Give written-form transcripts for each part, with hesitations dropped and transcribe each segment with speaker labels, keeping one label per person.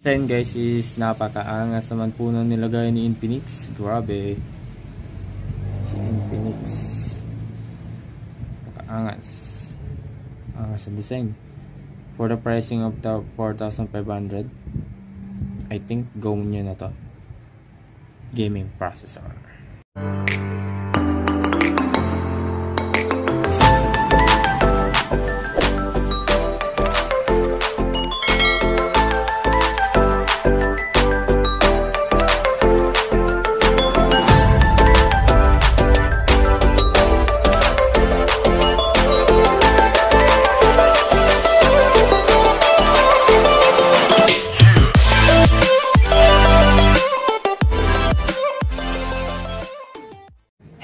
Speaker 1: Then guys is napakaangas naman po nung nilagay ni Infinix. Grabe. Si Infinix. Napakaangas. Angas sa design. For the pricing of the 4,500, I think go nyo na to. Gaming processor.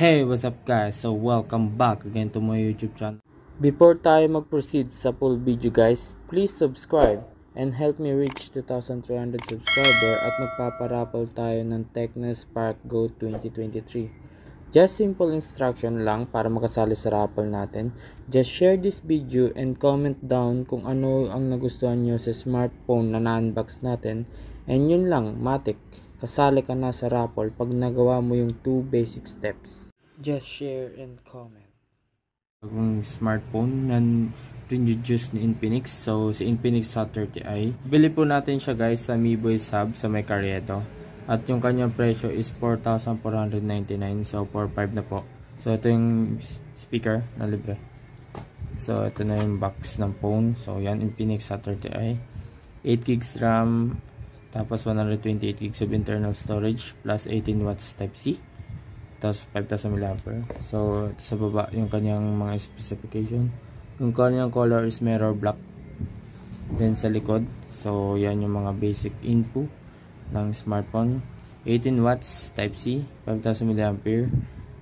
Speaker 1: Hey, what's up guys? So welcome back again to my YouTube channel. Before tayo mag-proceed sa full video guys, please subscribe and help me reach 2,300 subscriber at magpaparapol tayo ng Tecno Spark Go 2023. Just simple instruction lang para makasali sa raffle natin. Just share this video and comment down kung ano ang nagustuhan nyo sa smartphone na na-unbox natin. And yun lang, matik. Kasali ka na sa raffle pag nagawa mo yung 2 basic steps. Just share and comment. Bagong smartphone na introduce ni Infinix. So, si Infinix ha.30i. Bili po natin siya guys sa Miboy's Hub sa may Carriedo. At yung kanyang presyo is 4,499. So, 4,500 na po. So, ito yung speaker na libre. So, ito na yung box ng phone. So, yan, Infinix ha.30i. 8GB RAM. Tapos 128 GB of internal storage plus 18 watts type C. Tapos 5,000 mAh. So sa baba yung kanyang mga specification. Yung kanyang color is mirror black. Then sa likod, so yan yung mga basic info ng smartphone. 18 watts type C, 5,000 mAh,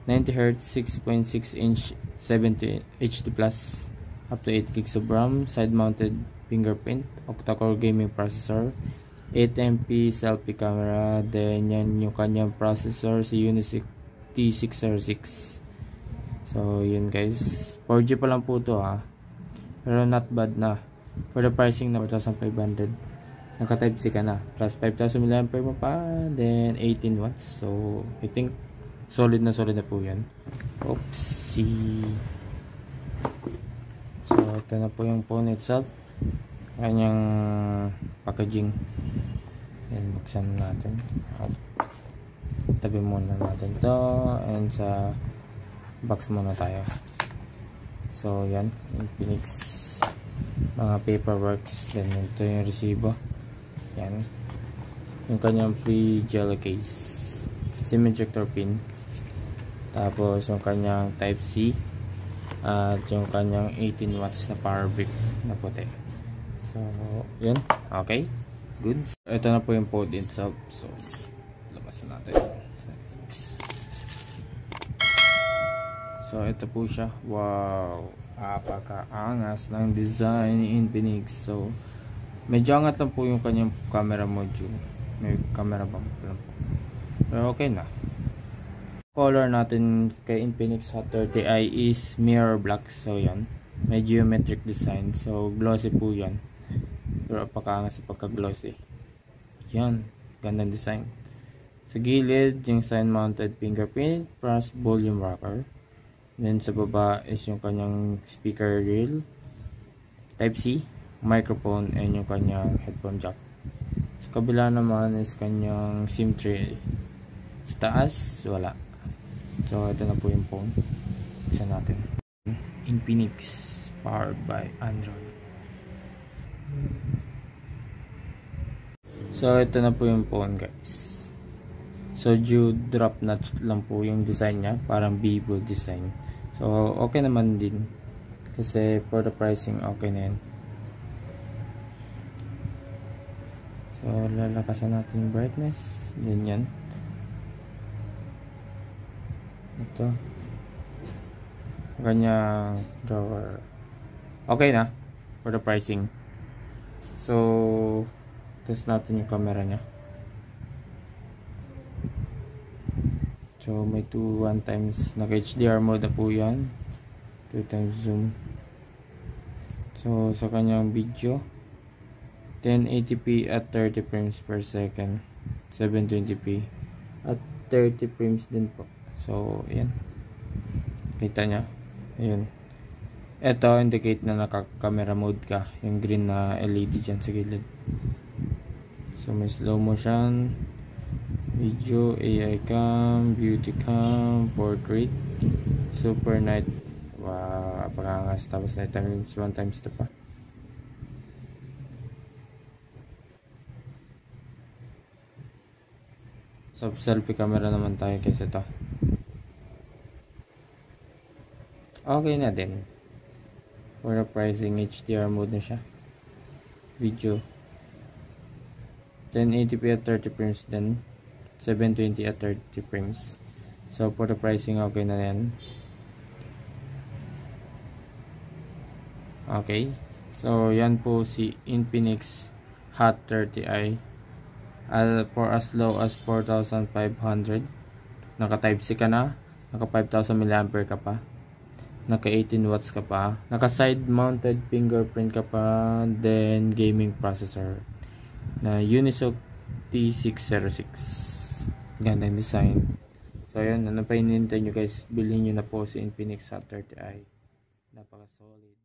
Speaker 1: 90Hz, 6.6 inch 70 HD plus, up to 8 GB of RAM, side mounted fingerprint, octa-core gaming processor, 8MP selfie camera. Then yan yung kanyang processor, si Unisoc T606. So yun guys, 4G pa lang po to ha, pero not bad na for the pricing na 4,500. Naka type C ka na, plus 5,000 mAh mo pa, then 18 watts. So I think solid na po yan. Oopsie. So ito na po yung phone itself, kanyang packaging. Yan, buksan natin. Tabi muna natin to, and sa box muna tayo. So yan, Infinix mga paperworks. Then ito yung resibo. Yan yung kanyang free gel case, SIM ejector pin, tapos yung kanyang type C, at yung kanyang 18 watts na power brick na puti. So yun, okay, good. Ito na po yung phone itself. So labasan natin. So ito po siya. Wow, apakaangas ng design ni Infinix. So medyo angat lang po yung kanyang camera module. May camera bump lang po, pero okay na. Color natin kay Infinix ha.30i is mirror black. So yan, may geometric design. So glossy po yan, pero apakaangas sa pagka-glossy. Yan, gandang design. Sa gilid, yung side mounted fingerprint plus volume rocker. Then sa baba is yung kanyang speaker rail, type C, microphone, and yung kanyang headphone jack. Sa kabila naman is kanyang SIM tray. Sa taas, wala. So ito na po yung phone. Isa natin. Infinix, powered by Android. So ito na po yung phone guys. So dew drop notch lang po yung design niya, parang Vivo design. So okay naman din kasi for the pricing okay na yan. So lalakasan natin yung brightness. Then yan, ito kanyang drawer, okay na for the pricing. So test natin yung camera nya. So may 1 times naka HDR mode na po yan, 2 times zoom. So sa kanyang video, 1080p at 30 frames per second, 720p at 30 frames din po. So ayan, kita nya, ayun. Ito indicate na naka-camera mode ka, yung green na LED dyan sa gilid. So may slow motion, video, AI cam, beauty cam, portrait, super night, wow, pakangas. Tapos night times 1 times 2 pa. So selfie camera naman tayo kaysa ito. Okay na din. For the pricing, HDR mode na siya. Video 1080p at 30 frames din, 720 at 30 frames. So for the pricing, okay na yan. Okay, so yan po si Infinix Hot 30i for as low as 4,500. Naka type C ka na, naka 5,000 mAh ka pa, naka 18 watts ka pa, naka side mounted fingerprint ka pa, then gaming processor na Unisoc T606. Gandang design. So yun, ano pa hinihintay nyo guys, bilhin nyo na po si Infinix Hot 30i. Napaka solid.